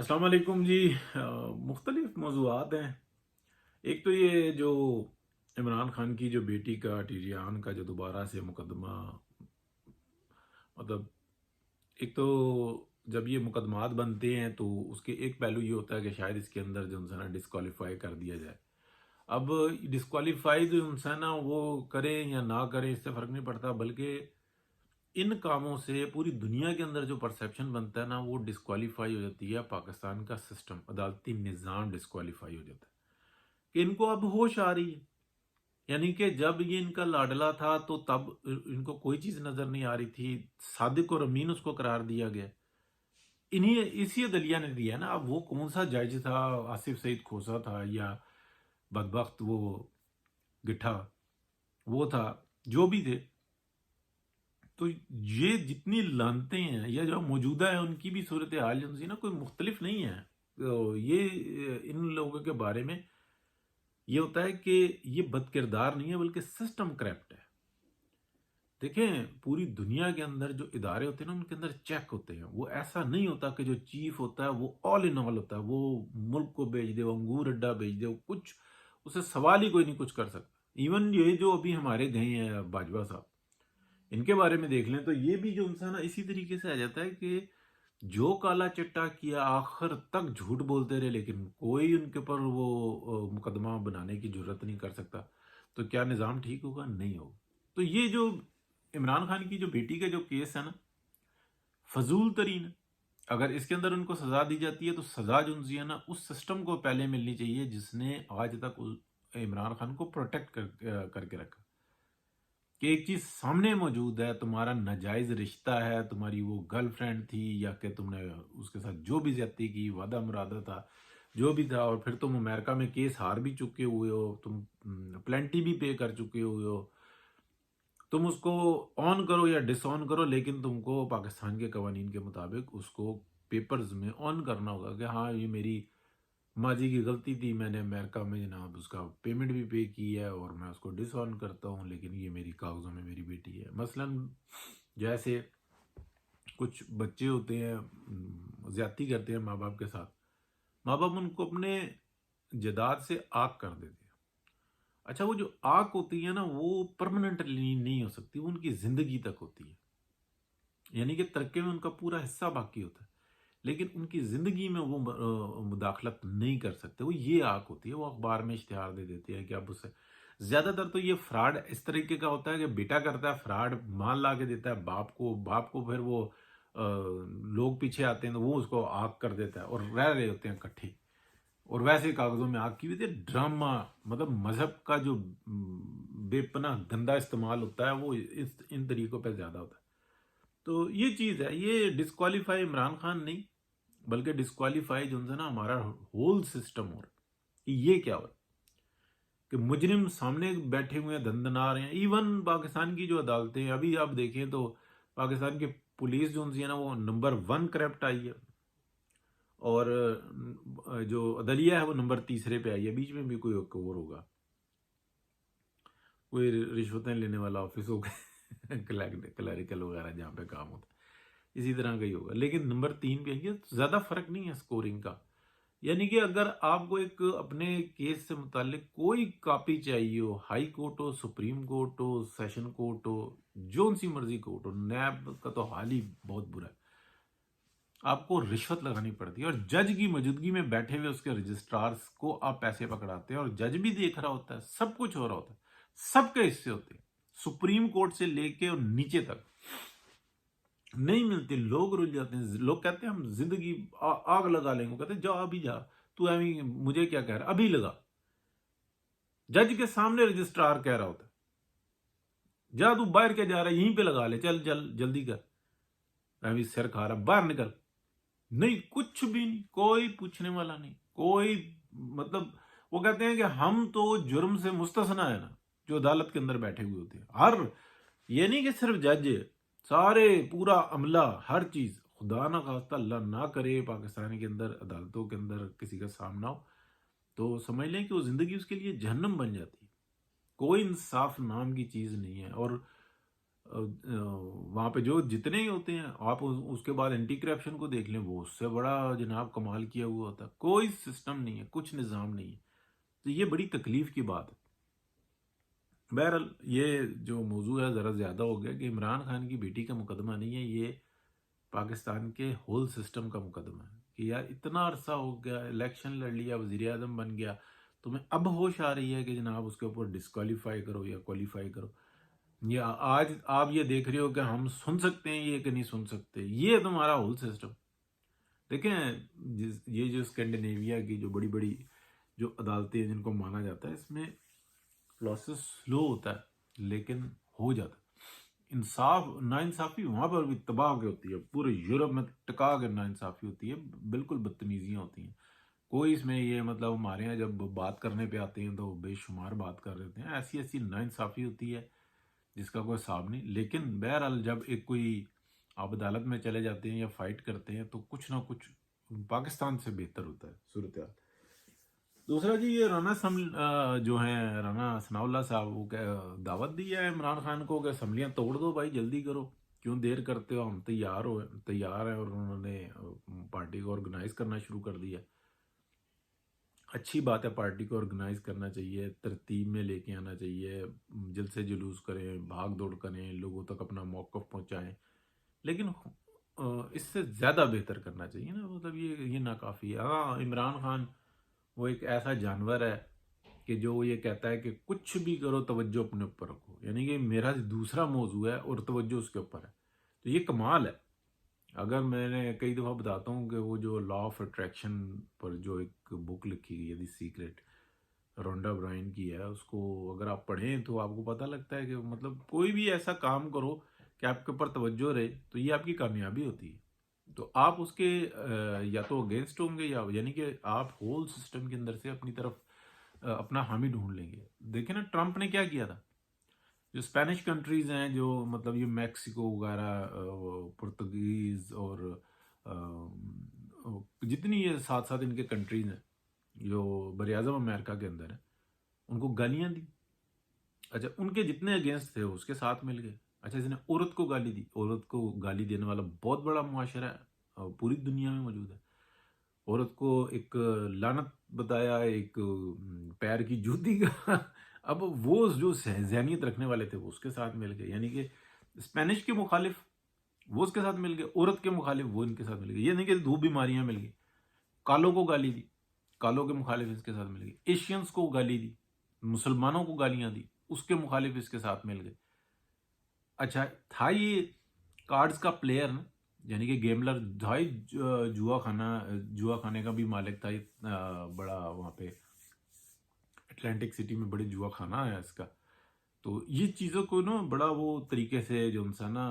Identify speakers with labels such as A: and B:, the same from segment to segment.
A: السلام علیکم جی۔ مختلف موضوعات ہیں۔ ایک تو یہ جو عمران خان کی جو بیٹی کا ٹیریان کا جو دوبارہ سے مقدمہ، مطلب ایک تو جب یہ مقدمات بنتے ہیں تو اس کے ایک پہلو یہ ہوتا ہے کہ شاید اس کے اندر جو انسان ڈسکوالیفائی کر دیا جائے۔ اب ڈسکوالیفائی جو انسان وہ کریں یا نہ کریں اس سے فرق نہیں پڑتا، بلکہ ان کاموں سے پوری دنیا کے اندر جو پرسیپشن بنتا ہے نا وہ ڈسکوالیفائی ہو جاتی ہے۔ پاکستان کا سسٹم، عدالتی نظام ڈسکوالیفائی ہو جاتا ہے کہ ان کو اب ہوش آ رہی ہے۔ یعنی کہ جب یہ ان کا لاڈلا تھا تو تب ان کو کوئی چیز نظر نہیں آ رہی تھی، صادق اور امین اس کو قرار دیا گیا۔ اسی عدلیہ نے دیا نا۔ اب وہ کون سا جج تھا، آصف سعید کھوسا تھا یا بدبخت وہ گٹھا وہ تھا، جو بھی تھے، تو یہ جتنی لانتے ہیں یا جو موجودہ ہیں ان کی بھی صورتحال جو نا کوئی مختلف نہیں ہے۔ تو یہ ان لوگوں کے بارے میں یہ ہوتا ہے کہ یہ بد کردار نہیں ہے بلکہ سسٹم کریپٹ ہے۔ دیکھیں پوری دنیا کے اندر جو ادارے ہوتے ہیں نا ان کے اندر چیک ہوتے ہیں۔ وہ ایسا نہیں ہوتا کہ جو چیف ہوتا ہے وہ آل ان آل ہوتا ہے، وہ ملک کو بیچ دے، وہ انگور اڈا بیچ دے، وہ کچھ اسے سوال ہی کوئی نہیں کچھ کر سکتا۔ ایون یہ جو ابھی ہمارے گئے ہیں باجوہ صاحب، ان کے بارے میں دیکھ لیں تو یہ بھی جو انسان اسی طریقے سے آ جاتا ہے کہ جو کالا چٹا کیا آخر تک جھوٹ بولتے رہے، لیکن کوئی ان کے پر وہ مقدمہ بنانے کی جرت نہیں کر سکتا۔ تو کیا نظام ٹھیک ہوگا؟ نہیں ہوگا۔ تو یہ جو عمران خان کی جو بیٹی کا جو کیس ہے نا، فضول ترین ہے۔ اگر اس کے اندر ان کو سزا دی جاتی ہے تو سزا جو ہے نا اس سسٹم کو پہلے ملنی چاہیے جس نے آج تک عمران خان کو پروٹیکٹ کر کے رکھا، کہ ایک چیز سامنے موجود ہے، تمہارا ناجائز رشتہ ہے، تمہاری وہ گرل فرینڈ تھی یا کہ تم نے اس کے ساتھ جو بھی زیادتی کی، وعدہ مرادہ تھا، جو بھی تھا، اور پھر تم امریکہ میں کیس ہار بھی چکے ہوئے ہو، تم پلینٹی بھی پے کر چکے ہوئے ہو، تم اس کو آن کرو یا ڈس آن کرو، لیکن تم کو پاکستان کے قوانین کے مطابق اس کو پیپرز میں آن کرنا ہوگا کہ ہاں یہ میری ماضی کی غلطی تھی، میں نے امریکہ میں جناب اس کا پیمنٹ بھی پے کی ہے اور میں اس کو ڈس آن کرتا ہوں، لیکن یہ میری کاغذوں میں میری بیٹی ہے۔ مثلا جیسے کچھ بچے ہوتے ہیں زیادتی کرتے ہیں ماں باپ کے ساتھ، ماں باپ ان کو اپنے جائیداد سے آگ کر دیتے ہیں۔ اچھا وہ جو آگ ہوتی ہے نا وہ پرماننٹلی نہیں ہو سکتی، وہ ان کی زندگی تک ہوتی ہے، یعنی کہ ترکے میں ان کا پورا حصہ باقی ہوتا ہے، لیکن ان کی زندگی میں وہ مداخلت نہیں کر سکتے۔ وہ یہ آنکھ ہوتی ہے، وہ اخبار میں اشتہار دے دیتے ہیں کہ اب اسے زیادہ تر تو یہ فراڈ اس طریقے کا ہوتا ہے کہ بیٹا کرتا ہے فراڈ، مال لا کے دیتا ہے باپ کو پھر وہ لوگ پیچھے آتے ہیں تو وہ اس کو آگ کر دیتا ہے اور رہ رہے ہوتے ہیں کٹھے، اور ویسے کاغذوں میں آگ کی ہوئی تھی۔ ڈرامہ، مطلب مذہب کا جو بے پناہ گندا استعمال ہوتا ہے وہ ان طریقوں پہ زیادہ ہوتا ہے۔ تو یہ چیز ہے، یہ ڈسکوالیفائی عمران خان نہیں بلکہ ڈسکوالیفائی جو ہے نا ہمارا ہول سسٹم ہو رہا ہے کہ یہ کیا ہو رہا ہے کہ مجرم سامنے بیٹھے ہوئے ہیں، دندنار ہیں۔ ایون پاکستان کی جو عدالتیں ہیں ابھی آپ دیکھیں تو پاکستان کی پولیس جو ہے نا وہ نمبر 1 کرپٹ آئی ہے، اور جو عدلیہ ہے وہ نمبر 3 پہ آئی ہے۔ بیچ میں بھی کوئی اور ہوگا، کوئی رشوتیں لینے والا آفس ہوگا کلیریکل وغیرہ جہاں پہ کام ہوتا ہے، اسی طرح کا ہی ہوگا، لیکن نمبر 3 پہ آئی ہے۔ زیادہ فرق نہیں ہے سکورنگ کا۔ یعنی کہ اگر آپ کو ایک اپنے کیس سے متعلق کوئی کاپی چاہیے ہو، ہائی کورٹ ہو، سپریم کورٹ ہو، سیشن کورٹ ہو، جو سی مرضی کورٹ ہو، نیب کا تو حال ہی بہت برا ہے، آپ کو رشوت لگانی پڑتی ہے، اور جج کی موجودگی میں بیٹھے ہوئے اس کے رجسٹرارز کو آپ پیسے پکڑاتے ہیں، اور جج بھی دیکھ رہا ہوتا ہے، سب کچھ ہو رہا ہوتا ہے، سب کے حصے ہوتے ہیں، سپریم کورٹ سے لے کے اور نیچے تک نہیں ملتے۔ لوگ رل جاتے ہیں، لوگ کہتے ہیں ہم زندگی آگ لگا لیں گے، کہتے ہیں جا ابھی جا، تو ایویں مجھے کیا کہہ رہا ابھی لگا۔ جج کے سامنے رجسٹرار کہہ رہا ہوتا ہے جا تو باہر کیا جا رہا ہے، یہیں پہ لگا لے، چل چل جلدی کر، ایویں سر کھا رہا باہر نکل۔ نہیں، کچھ بھی نہیں، کوئی پوچھنے والا نہیں، کوئی مطلب وہ کہتے ہیں کہ ہم تو جرم سے مستثنا ہے نا، جو عدالت کے اندر بیٹھے ہوئے ہوتے ہیں۔ یہ نہیں کہ صرف جج، سارے پورا عملہ، ہر چیز، خدا نہ خواستہ اللہ نہ کرے پاکستان کے اندر عدالتوں کے اندر کسی کا سامنا ہو تو سمجھ لیں کہ وہ زندگی اس کے لیے جہنم بن جاتی ہے۔ کوئی انصاف نام کی چیز نہیں ہے، اور وہاں پہ جو جتنے ہی ہوتے ہیں، آپ اس کے بعد اینٹی کرپشن کو دیکھ لیں، وہ اس سے بڑا جناب کمال کیا ہوا ہوتا ہے، کوئی سسٹم نہیں ہے، کچھ نظام نہیں ہے، تو یہ بڑی تکلیف کی بات ہے۔ بہرحال یہ جو موضوع ہے ذرا زیادہ ہو گیا کہ عمران خان کی بیٹی کا مقدمہ نہیں ہے، یہ پاکستان کے ہول سسٹم کا مقدمہ ہے کہ یار اتنا عرصہ ہو گیا، الیکشن لڑ لیا، وزیر اعظم بن گیا، تمہیں اب ہوش آ رہی ہے کہ جناب اس کے اوپر ڈسکوالیفائی کرو یا کوالیفائی کرو؟ یہ آج آپ یہ دیکھ رہے ہو کہ ہم سن سکتے ہیں یہ کہ نہیں سن سکتے، یہ تمہارا ہول سسٹم۔ دیکھیں یہ جو اسکینڈینیویا کی جو بڑی بڑی جو عدالتیں جن کو مانا جاتا ہے، اس میں پروسیس سلو ہوتا ہے لیکن ہو جاتا ہے۔ انصاف ناانصافی وہاں پر بھی تباہ کے ہوتی ہے، پورے یورپ میں ٹکا کے ناانصافی ہوتی ہے، بالکل بدتمیزیاں ہوتی ہیں۔ کوئی اس میں یہ مطلب ہمارے یہاں جب بات کرنے پہ آتے ہیں تو بے شمار بات کر رہتے ہیں، ایسی ایسی ناانصافی ہوتی ہے جس کا کوئی حساب نہیں۔ لیکن بہرحال جب ایک کوئی آپ عدالت میں چلے جاتے ہیں یا فائٹ کرتے ہیں تو کچھ نہ کچھ پاکستان سے بہتر ہوتا ہے صورتحال۔ دوسرا جی، یہ جو ہیں رانا ثناء اللہ صاحب، وہ دعوت دی ہے عمران خان کو کہ اسمبلیاں توڑ دو بھائی، جلدی کرو، کیوں دیر کرتے ہو، ہم تیار ہیں، اور انہوں نے پارٹی کو آرگنائز کرنا شروع کر دیا۔ اچھی بات ہے، پارٹی کو آرگنائز کرنا چاہیے، ترتیب میں لے کے آنا چاہیے، جلسے جلوس کریں، بھاگ دوڑ کریں، لوگوں تک اپنا موقف پہنچائیں، لیکن اس سے زیادہ بہتر کرنا چاہیے نا، مطلب یہ ناکافی ہے۔ ہاں، عمران خان وہ ایک ایسا جانور ہے کہ جو یہ کہتا ہے کہ کچھ بھی کرو توجہ اپنے اوپر رکھو، یعنی کہ میرا دوسرا موضوع ہے اور توجہ اس کے اوپر ہے، تو یہ کمال ہے۔ اگر میں نے کئی دفعہ بتاتا ہوں کہ وہ جو لا آف اٹریکشن پر جو ایک بک لکھی گئی ہے، دی سیکرٹ، رونڈا برائن کی ہے، اس کو اگر آپ پڑھیں تو آپ کو پتہ لگتا ہے کہ مطلب کوئی بھی ایسا کام کرو کہ آپ کے اوپر توجہ رہے تو یہ آپ کی کامیابی ہوتی ہے۔ تو آپ اس کے یا تو اگینسٹ ہوں گے، یا یعنی کہ آپ ہول سسٹم کے اندر سے اپنی طرف اپنا حامی ڈھونڈ لیں گے۔ دیکھیں نا ٹرمپ نے کیا کیا تھا، جو اسپینش کنٹریز ہیں، جو مطلب یہ میکسیکو وغیرہ، پرتگیز اور جتنی یہ ساتھ ساتھ ان کے کنٹریز ہیں جو براعظم امریکہ کے اندر ہیں، ان کو گالیاں دی۔ اچھا، ان کے جتنے اگینسٹ تھے اس کے ساتھ مل گئے۔ اچھا، اس نے عورت کو گالی دی، عورت کو گالی دینے والا بہت بڑا معاشرہ ہے، پوری دنیا میں موجود ہے۔ عورت کو ایک لعنت بتایا، ایک پیر کی جوتی کا۔ اب وہ جو ذہنیت رکھنے والے تھے وہ اس کے ساتھ مل گئے، یعنی کہ اسپینش کے مخالف وہ اس کے ساتھ مل گئے، عورت کے مخالف وہ ان کے ساتھ مل گئے، یہ نہیں کہ دو بیماریاں مل گئی۔ کالوں کو گالی دی، کالوں کے مخالف اس کے ساتھ مل گئے، ایشینز کو گالی دی، مسلمانوں کو گالیاں دی، اس کے مخالف اس کے ساتھ مل گئے۔ اچھا، تھا یہ کارڈز کا پلیئر نا، یعنی کہ گیملر تھا، جوا خانے کا بھی مالک تھا، بڑا وہاں پہ اٹلانٹک سٹی میں بڑے جوا خانہ ہے اس کا۔ تو یہ چیزوں کو نا بڑا وہ طریقے سے جو انسان نا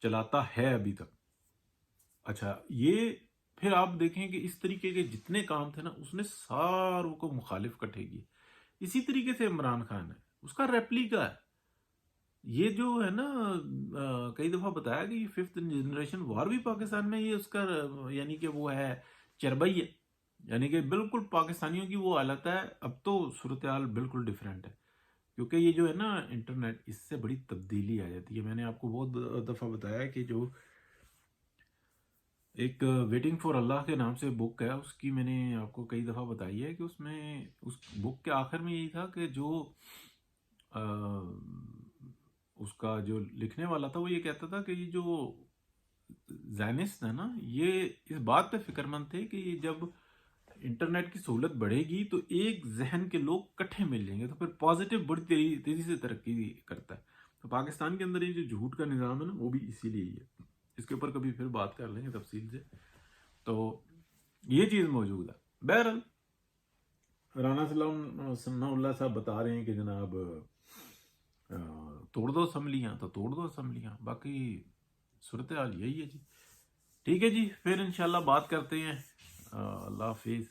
A: چلاتا ہے ابھی تک۔ اچھا، یہ پھر آپ دیکھیں کہ اس طریقے کے جتنے کام تھے نا اس نے ساروں کو مخالف کٹھے کیے۔ اسی طریقے سے عمران خان ہے، اس کا ریپلیکا ہے۔ یہ جو ہے نا کئی دفعہ بتایا کہ یہ 5th جنریشن وار بھی پاکستان میں، یہ اس کا یعنی کہ وہ ہے چربئی ہے، یعنی کہ بالکل پاکستانیوں کی وہ حالت ہے۔ اب تو صورتحال بالکل ڈیفرنٹ ہے، کیونکہ یہ جو ہے نا انٹرنیٹ، اس سے بڑی تبدیلی آ جاتی ہے۔ میں نے آپ کو بہت دفعہ بتایا کہ جو ایک ویٹنگ فار اللہ کے نام سے بک ہے، اس کی میں نے آپ کو کئی دفعہ بتائی ہے کہ اس میں اس بک کے آخر میں یہی تھا کہ جو اس کا جو لکھنے والا تھا وہ یہ کہتا تھا کہ یہ جو زائنسٹ ہے نا، یہ اس بات پہ فکر مند تھے کہ یہ جب انٹرنیٹ کی سہولت بڑھے گی تو ایک ذہن کے لوگ کٹھے مل جائیں گے تو پھر پازیٹیو بڑی تیزی سے ترقی کرتا ہے۔ تو پاکستان کے اندر یہ جو جھوٹ کا نظام ہے نا وہ بھی اسی لیے ہی ہے، اس کے اوپر کبھی پھر بات کر لیں گے تفصیل سے۔ تو یہ چیز موجود ہے۔ بہرحال رانا ثناء اللہ صاحب بتا رہے ہیں کہ جناب توڑ دو اسمبلیاں تو توڑ دو اسمبلیاں، باقی صورتحال یہی ہے جی۔ ٹھیک ہے جی، پھر انشاءاللہ بات کرتے ہیں۔ اللہ حافظ۔